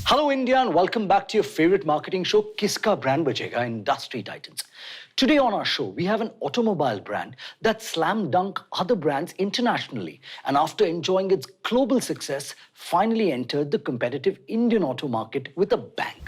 Hello India and welcome back to your favorite marketing show, Kiska Brand Bajega Industry Titans. Today on our show, we have an automobile brand that slam dunk other brands internationally and after enjoying its global success, finally entered the competitive Indian auto market with a bang.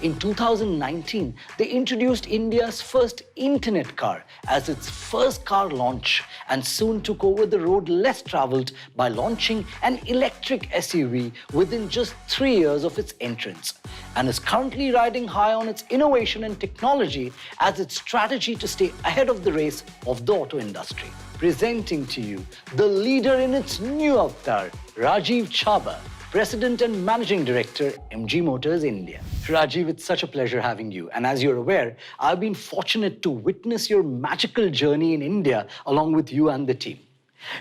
In 2019, they introduced India's first internet car as its first car launch and soon took over the road less traveled by launching an electric SUV within just 3 years of its entrance and is currently riding high on its innovation and technology as its strategy to stay ahead of the race of the auto industry. Presenting to you the leader in its new avatar, Rajiv Chhabra, President and Managing Director, MG Motors India. Rajiv, it's such a pleasure having you. And as you're aware, I've been fortunate to witness your magical journey in India along with you and the team.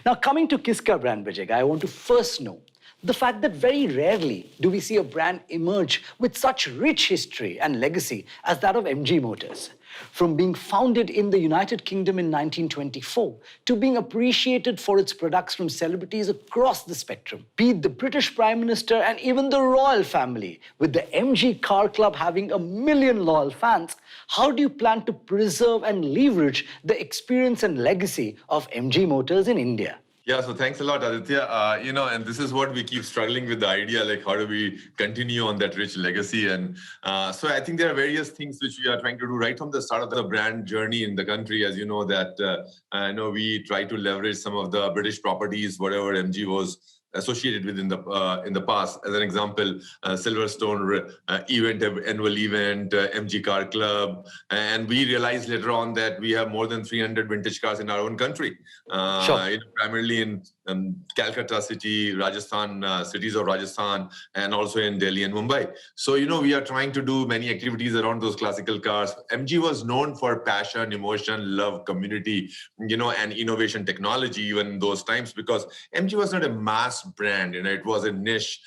Now, coming to Kiska Brand Bajega, I want to first know the fact that very rarely do we see a brand emerge with such rich history and legacy as that of MG Motors. From being founded in the United Kingdom in 1924 to being appreciated for its products from celebrities across the spectrum, be it the British Prime Minister and even the royal family, with the MG Car Club having 1 million loyal fans, how do you plan to preserve and leverage the experience and legacy of MG Motors in India? Yeah, so thanks a lot, Aditya. And this is what we keep struggling with, the idea, like how do we continue on that rich legacy? And so I think there are various things which we are trying to do right from the start of the brand journey in the country. As you know, that I know we try to leverage some of the British properties, whatever MG was associated with in the past. As an example, Silverstone annual event, MG Car Club, and we realized later on that we have more than 300 vintage cars in our own country, primarily in Calcutta city, Rajasthan, cities of Rajasthan, and also in Delhi and Mumbai. So, we are trying to do many activities around those classical cars. MG was known for passion, emotion, love, community, and innovation technology even in those times, because MG was not a mass brand, it was a niche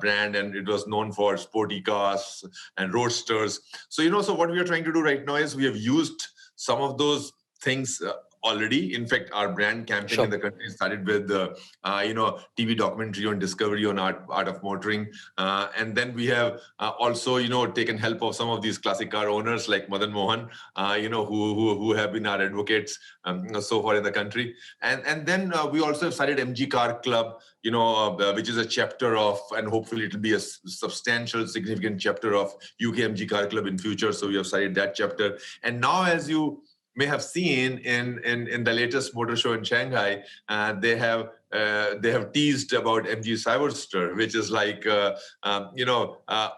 brand, and it was known for sporty cars and roadsters. So, so what we are trying to do right now is we have used some of those things already. In fact, our brand campaign in the country started with TV documentary on Discovery on art of motoring, and then we have also taken help of some of these classic car owners like Madan Mohan, who have been our advocates so far in the country, and then we also have started MG Car Club, which is a chapter of, and hopefully it will be a substantial, significant chapter of UK MG Car Club in future. So we have started that chapter, and now, as you may have seen in the latest motor show in Shanghai, they have teased about MG Cyberster, which is like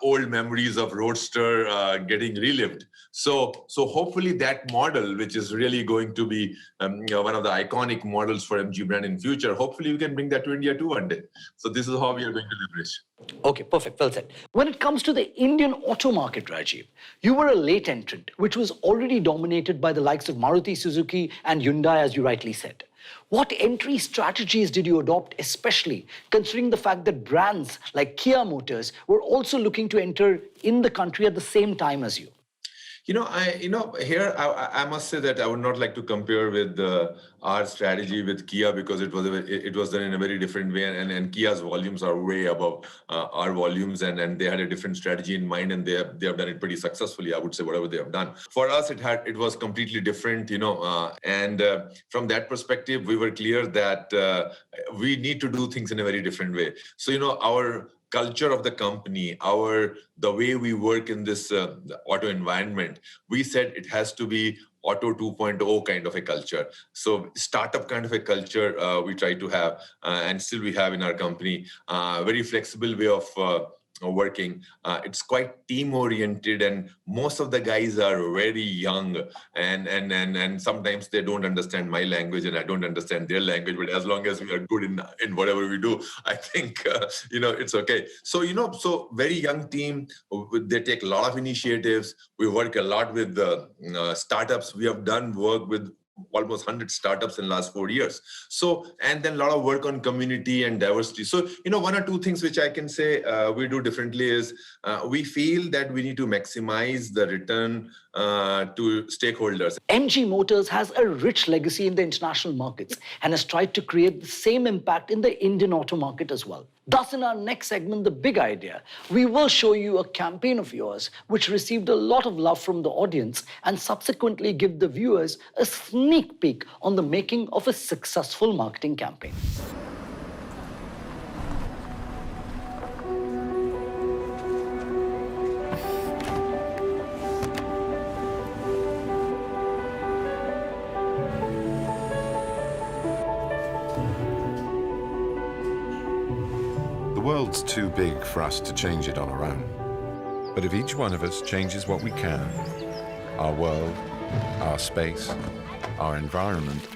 old memories of Roadster getting relived. So hopefully that model, which is really going to be one of the iconic models for MG brand in future, hopefully we can bring that to India too one day. So this is how we are going to leverage. Okay, perfect. Well said. When it comes to the Indian auto market, Rajiv, you were a late entrant, which was already dominated by the likes of Maruti Suzuki and Hyundai, as you rightly said. What entry strategies did you adopt, especially considering the fact that brands like Kia Motors were also looking to enter in the country at the same time as you? I must say that I would not like to compare with our strategy with Kia, because it was done in a very different way, and Kia's volumes are way above our volumes, and they had a different strategy in mind, and they have done it pretty successfully, I would say, whatever they have done. For us, it was completely different, and from that perspective, we were clear that we need to do things in a very different way. So, our culture of the company, the way we work in this auto environment, we said it has to be Auto 2.0 kind of a culture. So startup kind of a culture we try to have, and still we have in our company. Very flexible way of working. It's quite team oriented, and most of the guys are very young, and sometimes they don't understand my language and I don't understand their language, but as long as we are good in whatever we do, I think it's okay. So so very young team, they take a lot of initiatives. We work a lot with startups. We have done work with almost 100 startups in the last 4 years. So, and then a lot of work on community and diversity. So, one or two things which I can say we do differently is we feel that we need to maximize the return to stakeholders. MG Motors has a rich legacy in the international markets and has tried to create the same impact in the Indian auto market as well. Thus, in our next segment, The Big Idea, we will show you a campaign of yours which received a lot of love from the audience and subsequently give the viewers a sneak peek on the making of a successful marketing campaign. The world's too big for us to change it on our own. But if each one of us changes what we can, our world, our space, our environment,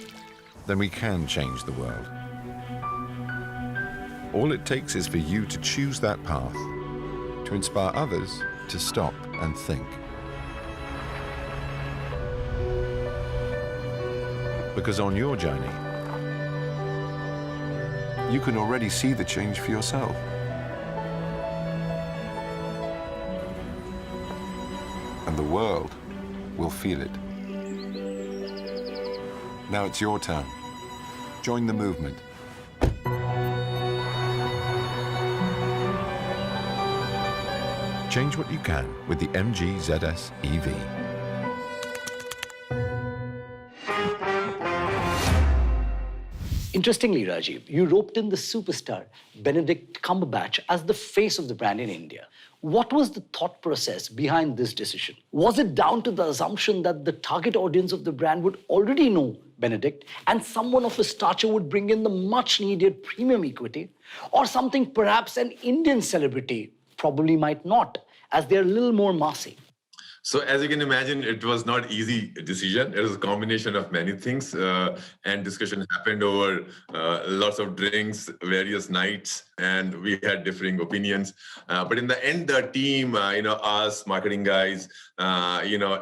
then we can change the world. All it takes is for you to choose that path, to inspire others to stop and think. Because on your journey, you can already see the change for yourself. And the world will feel it. Now it's your turn. Join the movement. Change what you can with the MG ZS EV. Interestingly, Rajiv, you roped in the superstar Benedict Cumberbatch as the face of the brand in India. What was the thought process behind this decision? Was it down to the assumption that the target audience of the brand would already know Benedict and someone of his stature would bring in the much needed premium equity? Or something perhaps an Indian celebrity probably might not, as they're a little more massy? So as you can imagine, it was not easy decision. It was a combination of many things, and discussion happened over lots of drinks, various nights, and we had differing opinions. But in the end, the team, us marketing guys,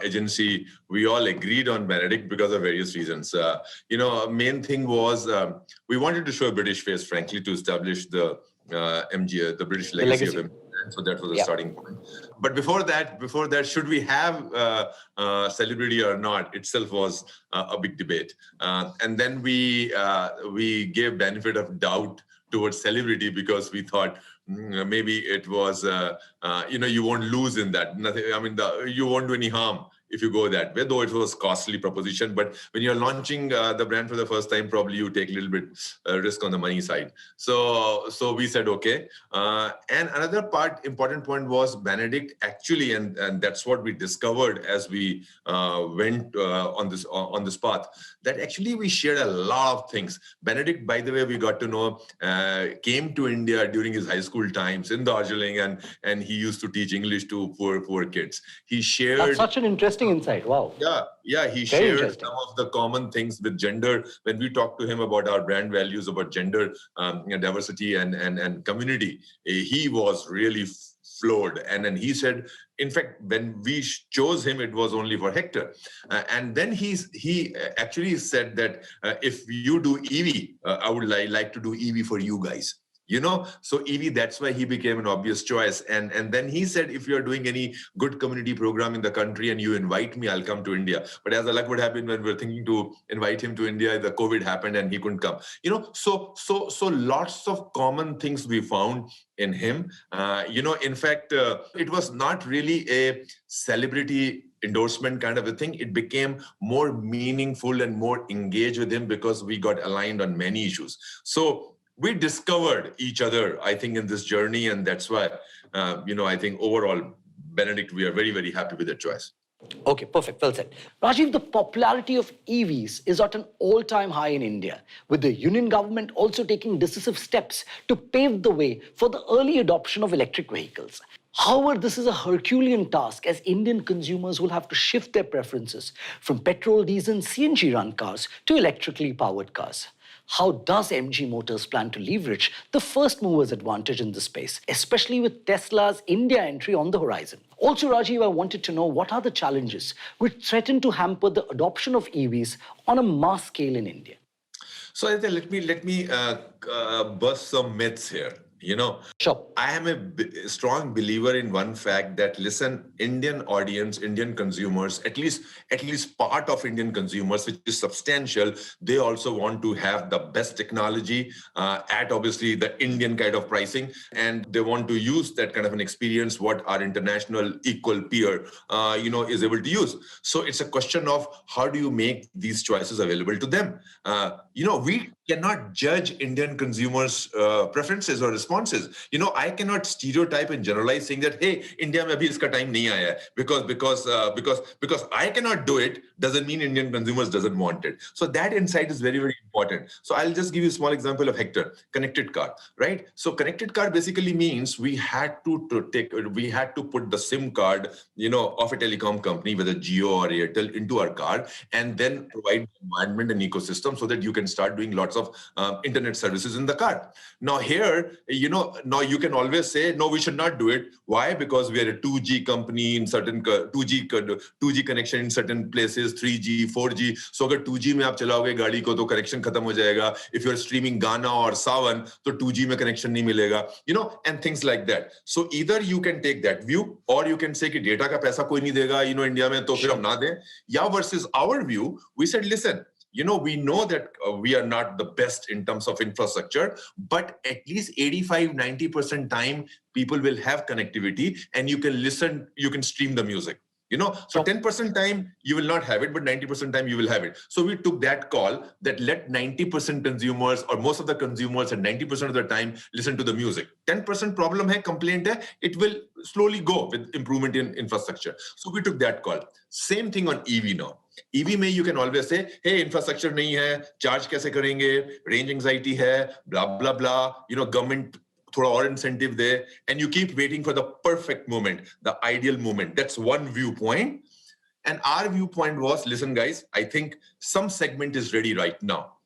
agency, we all agreed on Benedict because of various reasons. Main thing was we wanted to show a British face, frankly, to establish the MG, the British legacy of MG. So that was the starting point. But before that, should we have celebrity or not itself was a big debate. And then we gave benefit of doubt towards celebrity because we thought maybe it was, you won't lose in that. Nothing. I mean, you won't do any harm if you go that way, though it was costly proposition. But when you're launching the brand for the first time, probably you take a little bit risk on the money side. So we said, okay. And another important point was Benedict actually, and that's what we discovered as we went on this path, that actually we shared a lot of things. Benedict, by the way, we got to know, came to India during his high school times in Darjeeling, and he used to teach English to poor kids. He shared... That's such an interesting insight. Wow. Yeah. He shared some of the common things with gender. When we talked to him about our brand values, about gender, diversity and community, he was really floored. And then he said, in fact, when we chose him, it was only for Hector. And then he actually said that if you do EV, I would like to do EV for you guys. So EV, that's why he became an obvious choice. And then he said, if you're doing any good community program in the country and you invite me, I'll come to India. But as the luck would happen, when we're thinking to invite him to India, the COVID happened and he couldn't come. So lots of common things we found in him. In fact, it was not really a celebrity endorsement kind of a thing. It became more meaningful and more engaged with him because we got aligned on many issues. So we discovered each other, I think, in this journey. And that's why, I think overall, Benedict, we are very, very happy with the choice. Okay, perfect. Well said. Rajiv, the popularity of EVs is at an all-time high in India, with the union government also taking decisive steps to pave the way for the early adoption of electric vehicles. However, this is a Herculean task as Indian consumers will have to shift their preferences from petrol, diesel, and CNG-run cars to electrically powered cars. How does MG Motors plan to leverage the first mover's advantage in this space, especially with Tesla's India entry on the horizon? Also, Rajiv, I wanted to know what are the challenges which threaten to hamper the adoption of EVs on a mass scale in India? So let me bust some myths here. You know, Sure. I am a strong believer in one fact that listen, Indian audience, Indian consumers, at least part of Indian consumers, which is substantial, they also want to have the best technology at obviously the Indian kind of pricing, and they want to use that kind of an experience what our international equal peer, is able to use. So it's a question of how do you make these choices available to them. We cannot judge Indian consumers' preferences or responses. I cannot stereotype and generalize saying that, hey, India mein abhi iska time nahi aaya hai, because I cannot do it doesn't mean Indian consumers doesn't want it. So that insight is very, very important. So I'll just give you a small example of Hector, connected car, right? So connected car basically means we had to put the SIM card, of a telecom company, whether Jio or Airtel, into our car, and then provide environment and ecosystem so that you can start doing lots of internet services in the car. Now here, now you can always say, no, we should not do it. Why? Because we are a 2G company in certain 2G connection in certain places, 3G, 4G. So अगर 2G में आप चलाओगे गाड़ी को तो connection खत्म हो जाएगा. If you're streaming Gaana or Sawan, तो 2G में connection नहीं मिलेगा. And things like that. So either you can take that view, or you can say कि data का पैसा कोई नहीं देगा, India में तो फिर हम ना दें. या versus our view, we said, listen, we know that we are not the best in terms of infrastructure, but at least 85-90% time people will have connectivity and you can listen, you can stream the music. So 10% time you will not have it, but 90% time you will have it. So we took that call that let 90% consumers or most of the consumers at 90% of the time listen to the music. 10% problem hai, complaint hai, it will slowly go with improvement in infrastructure. So we took that call. Same thing on EV now. EV में you can always say, hey, infrastructure नहीं है, charge कैसे करेंगे, range anxiety है, blah, blah, blah, government थोड़ा और incentive there, and you keep waiting for the perfect moment, the ideal moment. That's one viewpoint. And our viewpoint was, listen, guys, I think some segment is ready right now,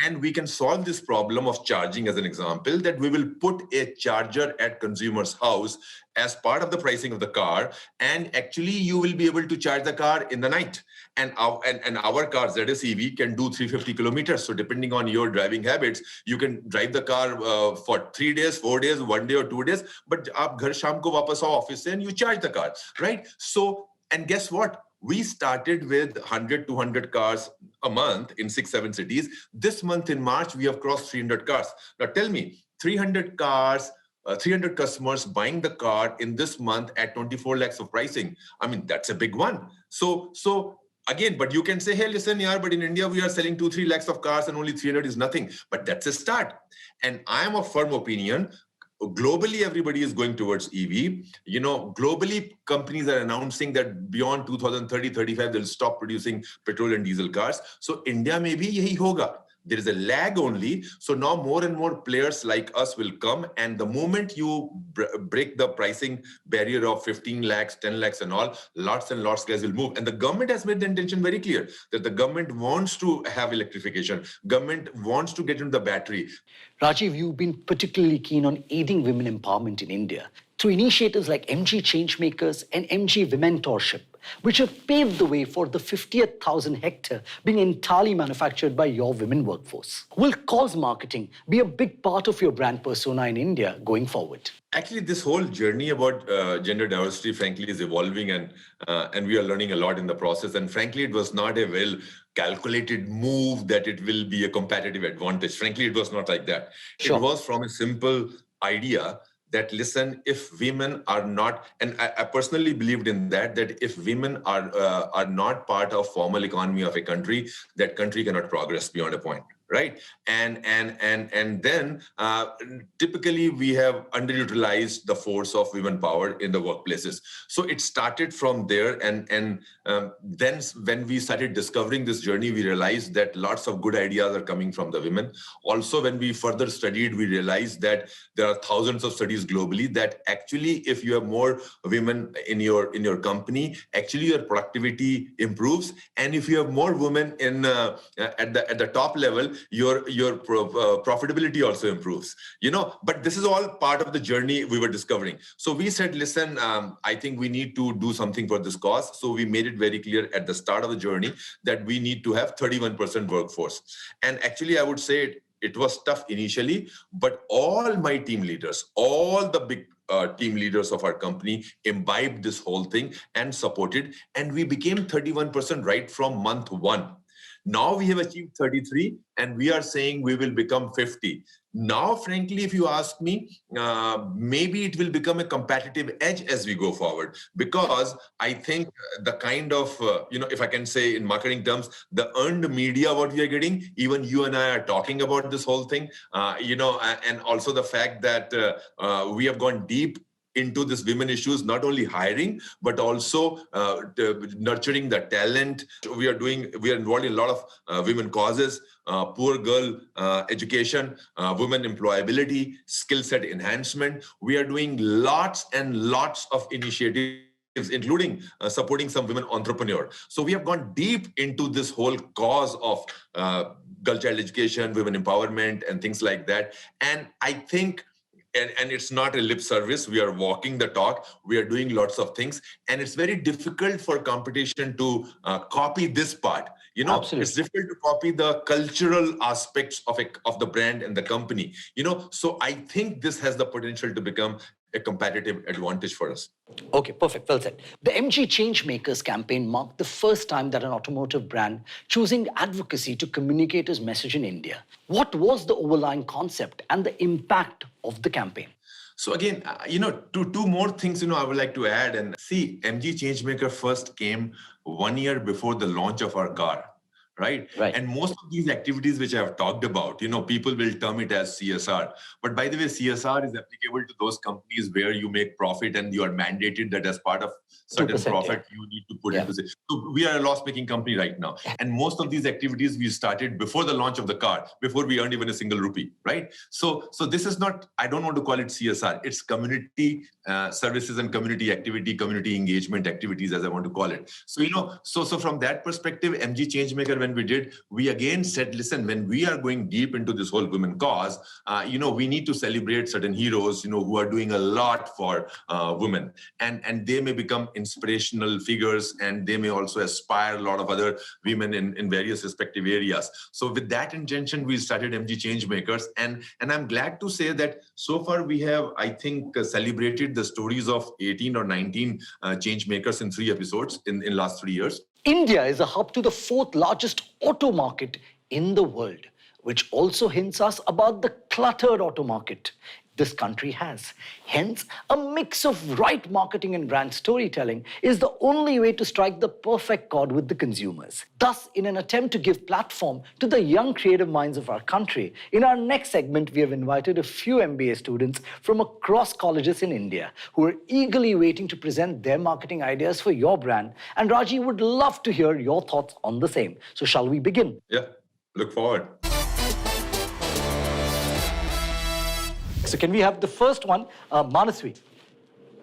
and we can solve this problem of charging as an example, that we will put a charger at consumer's house as part of the pricing of the car. And actually you will be able to charge the car in the night. And our car, ZS EV, can do 350 kilometers. So depending on your driving habits, you can drive the car for 3 days, 4 days, 1 day or 2 days. But aap ghar sham ko wapas aao office se and you charge the car, right? So, and guess what? We started with 100, 200 cars a month in 6-7 cities. This month in March, we have crossed 300 cars. Now tell me, 300 cars, 300 customers buying the car in this month at 24 lakhs of pricing. I mean, that's a big one. So again, but you can say, hey, listen, yaar, but in India, we are selling 2-3 lakhs of cars and only 300 is nothing. But that's a start. And I am of firm opinion, globally, everybody is going towards EV. Globally, companies are announcing that beyond 2030-35, they'll stop producing petrol and diesel cars. So India may be yahi hoga. There is a lag only. So now more and more players like us will come. And the moment you break the pricing barrier of 15 lakhs, 10 lakhs and all, lots and lots guys will move. And the government has made the intention very clear that the government wants to have electrification. Government wants to get into the battery. Rajiv, you've been particularly keen on aiding women empowerment in India through initiatives like MG Changemakers and MG Womentorship, which have paved the way for the 50,000 hectare being entirely manufactured by your women workforce. Will cause marketing be a big part of your brand persona in India going forward? Actually, this whole journey about gender diversity, frankly, is evolving, and we are learning a lot in the process. And frankly, it was not a well calculated move that it will be a competitive advantage. Frankly, it was not like that. Sure. It was from a simple idea that, listen, if women are not, and I personally believed in that if women are not part of formal economy of a country, that country cannot progress beyond a point. Right. And then typically we have underutilized the force of women power in the workplaces. So it started from there. And then when we started discovering this journey, we realized that lots of good ideas are coming from the women. Also, when we further studied, we realized that there are thousands of studies globally that actually, if you have more women in your company, actually your productivity improves. And if you have more women in at the top level, your profitability also improves, but this is all part of the journey we were discovering. So we said, listen, I think we need to do something for this cause. So we made it very clear at the start of the journey that we need to have 31% workforce. And actually, I would say it was tough initially, but all my team leaders, all the big team leaders of our company imbibed this whole thing and supported, and we became 31% right from month one. Now we have achieved 33, and we are saying we will become 50. Now, frankly, if you ask me, maybe it will become a competitive edge as we go forward, because I think the kind of, if I can say in marketing terms, the earned media, what we are getting, even you and I are talking about this whole thing, and also the fact that we have gone deep into this women issues, not only hiring, but also nurturing the talent. We are involved in a lot of women causes, poor girl education, women employability, skill set enhancement. We are doing lots and lots of initiatives, including supporting some women entrepreneurs. So we have gone deep into this whole cause of girl child education, women empowerment, and things like that. And I think, and it's not a lip service, we are walking the talk, we are doing lots of things, and it's very difficult for competition to copy this part. Absolutely. It's difficult to copy the cultural aspects of the brand and the company. So I think this has the potential to become a competitive advantage for us. Okay, perfect. Well said. The MG Changemakers campaign marked the first time that an automotive brand choosing advocacy to communicate its message in India. What was the overlying concept and the impact of the campaign? So again, two more things, I would like to add. And see, MG Changemaker first came 1 year before the launch of our car. Right? And most of these activities which I've talked about, people will term it as CSR. But by the way, CSR is applicable to those companies where you make profit and you are mandated that as part of certain profit, you need to put into it. So we are a loss-making company right now. And most of these activities we started before the launch of the car, before we earned even a single rupee, right? So this is not, I don't want to call it CSR. It's community services and community activity, community engagement activities, as I want to call it. So, so from that perspective, MG Changemaker, when we did, we again said, listen, when we are going deep into this whole women cause, we need to celebrate certain heroes, who are doing a lot for women, and they may become inspirational figures, and they may also aspire a lot of other women in various respective areas. So with that intention, we started MG Changemakers, and I'm glad to say that so far we have, I think, celebrated the stories of 18 or 19 changemakers in 3 episodes in last 3 years. India is a hub to the 4th largest auto market in the world, which also hints us about the cluttered auto market this country has. Hence, a mix of right marketing and brand storytelling is the only way to strike the perfect chord with the consumers. Thus, in an attempt to give platform to the young creative minds of our country, in our next segment, we have invited a few MBA students from across colleges in India who are eagerly waiting to present their marketing ideas for your brand. And Raji would love to hear your thoughts on the same. So shall we begin? Yeah, look forward. So can we have the first one, Manasvi?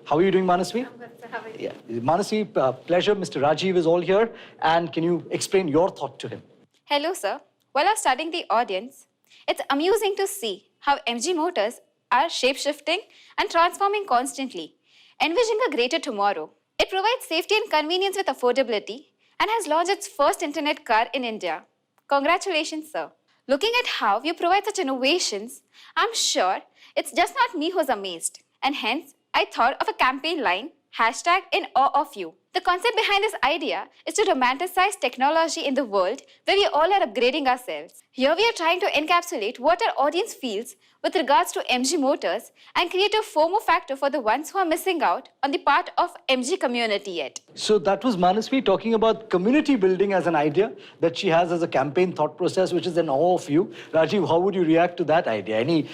How are you doing, Manasvi? I'm good, sir. How are you? Yeah, Manasvi, pleasure. Mr. Rajiv is all here. And can you explain your thought to him? Hello, sir. While I was studying the audience, it's amusing to see how MG Motors are shape-shifting and transforming constantly, envisioning a greater tomorrow. It provides safety and convenience with affordability and has launched its first internet car in India. Congratulations, sir. Looking at how you provide such innovations, I'm sure it's just not me who's amazed. And hence, I thought of a campaign line, #InAweOfYou. The concept behind this idea is to romanticize technology in the world where we all are upgrading ourselves. Here we are trying to encapsulate what our audience feels with regards to MG Motors and create a FOMO factor for the ones who are missing out on the part of MG community yet. So that was Manasvi talking about community building as an idea that she has as a campaign thought process, which is in awe of you. Rajiv, how would you react to that idea? Any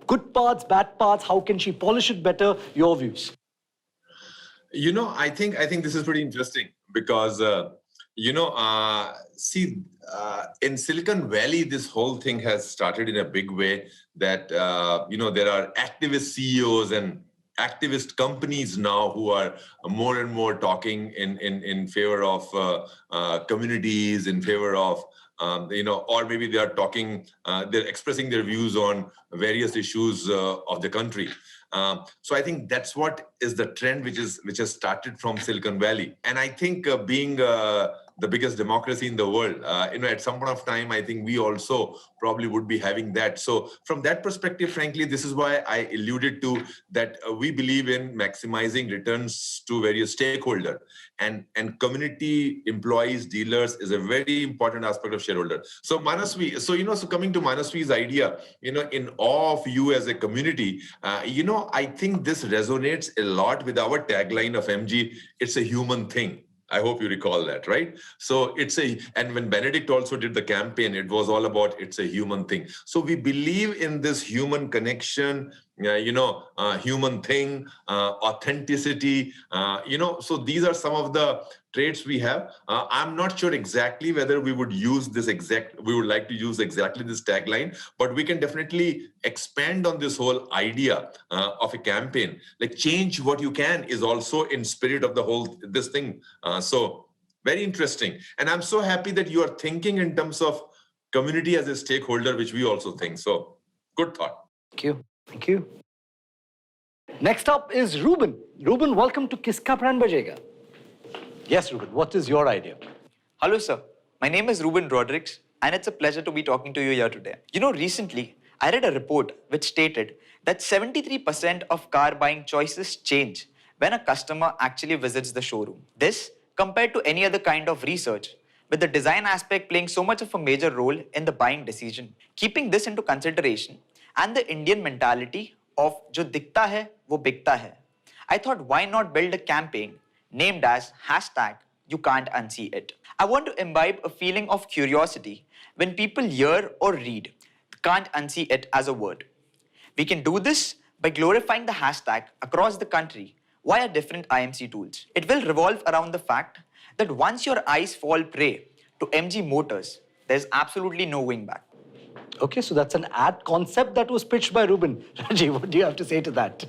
good parts, bad parts? How can she polish it better? Your views. I think this is pretty interesting because, in Silicon Valley, this whole thing has started in a big way that, there are activist CEOs and activist companies now who are more and more talking in favor of communities, in favor of, or maybe they are talking, they're expressing their views on various issues of the country. So I think that's what is the trend which has started from Silicon Valley. And I think being the biggest democracy in the world. At some point of time, I think we also probably would be having that. So from that perspective, frankly, this is why I alluded to that we believe in maximizing returns to various stakeholders, and community, employees, dealers is a very important aspect of shareholder. So Manasvi, so coming to Manasvi's idea, in awe of you as a community, I think this resonates a lot with our tagline of MG. It's a human thing. I hope you recall that, right? So and when Benedict also did the campaign, it was all about it's a human thing. So we believe in this human connection, human thing, authenticity, so these are some of the traits we have. I'm not sure exactly whether we would like to use exactly this tagline, but we can definitely expand on this whole idea of a campaign. Like change what you can is also in spirit of this thing. So very interesting. And I'm so happy that you are thinking in terms of community as a stakeholder, which we also think. So good thought. Thank you. Thank you. Next up is Ruben. Ruben, welcome to Kiska Brand Bajega. Yes, Ruben, what is your idea? Hello, sir. My name is Ruben Rodrigues, and it's a pleasure to be talking to you here today. Recently, I read a report which stated that 73% of car buying choices change when a customer actually visits the showroom. This, compared to any other kind of research, with the design aspect playing so much of a major role in the buying decision. Keeping this into consideration, and the Indian mentality of jo dikhta hai, wo bikta hai, I thought why not build a campaign named as #You Can't Unsee It. I want to imbibe a feeling of curiosity when people hear or read "can't unsee it" as a word. We can do this by glorifying the hashtag across the country via different IMC tools. It will revolve around the fact that once your eyes fall prey to MG Motors, there's absolutely no going back. Okay, so that's an ad concept that was pitched by Ruben. Rajiv, what do you have to say to that?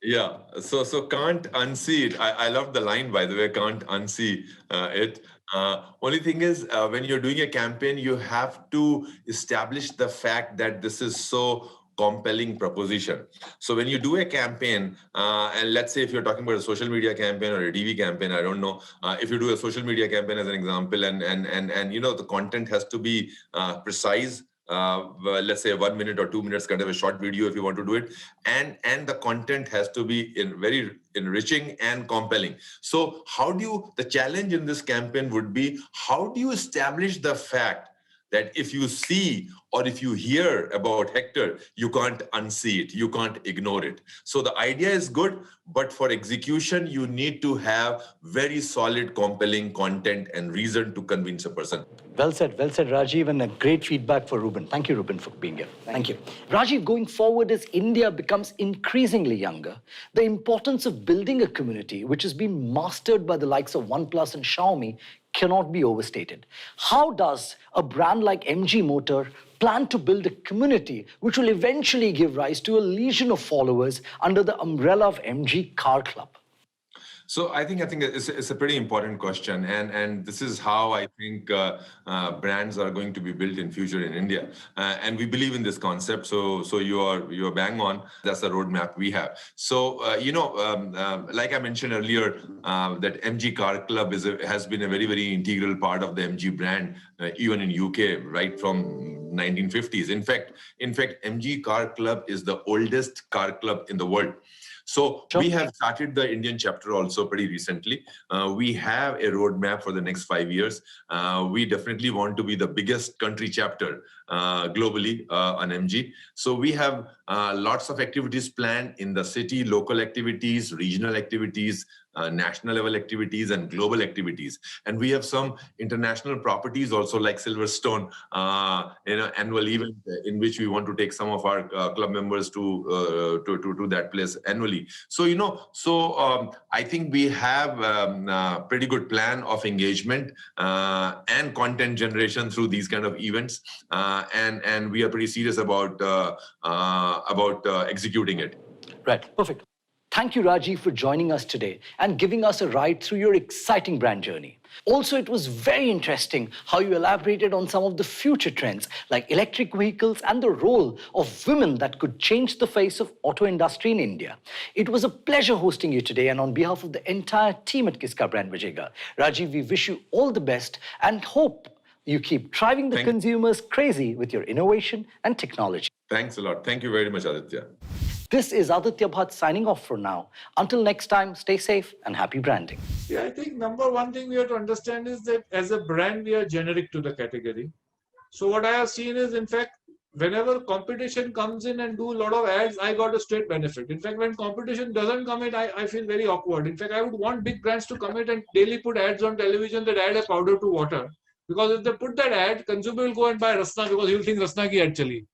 Yeah, so can't unsee it. I love the line, by the way, can't unsee it. Only thing is, when you're doing a campaign, you have to establish the fact that this is so compelling proposition. So when you do a campaign, and let's say if you're talking about a social media campaign or a TV campaign, I don't know, if you do a social media campaign as an example, and the content has to be precise. Let's say 1 minute or 2 minutes kind of a short video if you want to do it, and the content has to be very enriching and compelling. So the challenge in this campaign would be, how do you establish the fact that if you see or if you hear about Hector, you can't unsee it, you can't ignore it. So the idea is good, but for execution, you need to have very solid, compelling content and reason to convince a person. Well said, Rajiv, and a great feedback for Ruben. Thank you, Ruben, for being here. Thank you. Rajiv, going forward, as India becomes increasingly younger, the importance of building a community, which has been mastered by the likes of OnePlus and Xiaomi, cannot be overstated. How does a brand like MG Motor plan to build a community which will eventually give rise to a legion of followers under the umbrella of MG Car Club? So I think it's a pretty important question, and this is how I think brands are going to be built in future in India, and we believe in this concept. So you're bang on. That's the roadmap we have. So like I mentioned earlier, that MG Car Club has been a very, very integral part of the MG brand, even in UK, right from 1950s. In fact, MG Car Club is the oldest car club in the world. So we have started the Indian chapter also pretty recently. We have a roadmap for the next 5 years. We definitely want to be the biggest country chapter globally on MG. So we have lots of activities planned in the city, local activities, regional activities, national level activities and global activities. And we have some international properties also like Silverstone, annual event in which we want to take some of our club members to that place annually. So, I think we have a pretty good plan of engagement and content generation through these kind of events. And we are pretty serious about executing it. Right, perfect. Thank you, Rajiv, for joining us today and giving us a ride through your exciting brand journey. Also, it was very interesting how you elaborated on some of the future trends like electric vehicles and the role of women that could change the face of auto industry in India. It was a pleasure hosting you today, and on behalf of the entire team at Kiska Brand Bajega, Rajiv, we wish you all the best and hope you keep driving the consumers crazy with your innovation and technology. Thanks a lot. Thank you very much, Aditya. This is Aditya Bhatt signing off for now. Until next time, stay safe and happy branding. Yeah, I think number one thing we have to understand is that as a brand, we are generic to the category. So what I have seen is, in fact, whenever competition comes in and do a lot of ads, I got a straight benefit. In fact, when competition doesn't come in, I feel very awkward. In fact, I would want big brands to come in and daily put ads on television that add a powder to water. Because if they put that ad, consumer will go and buy Rasna because he will think Rasna ki ad chali.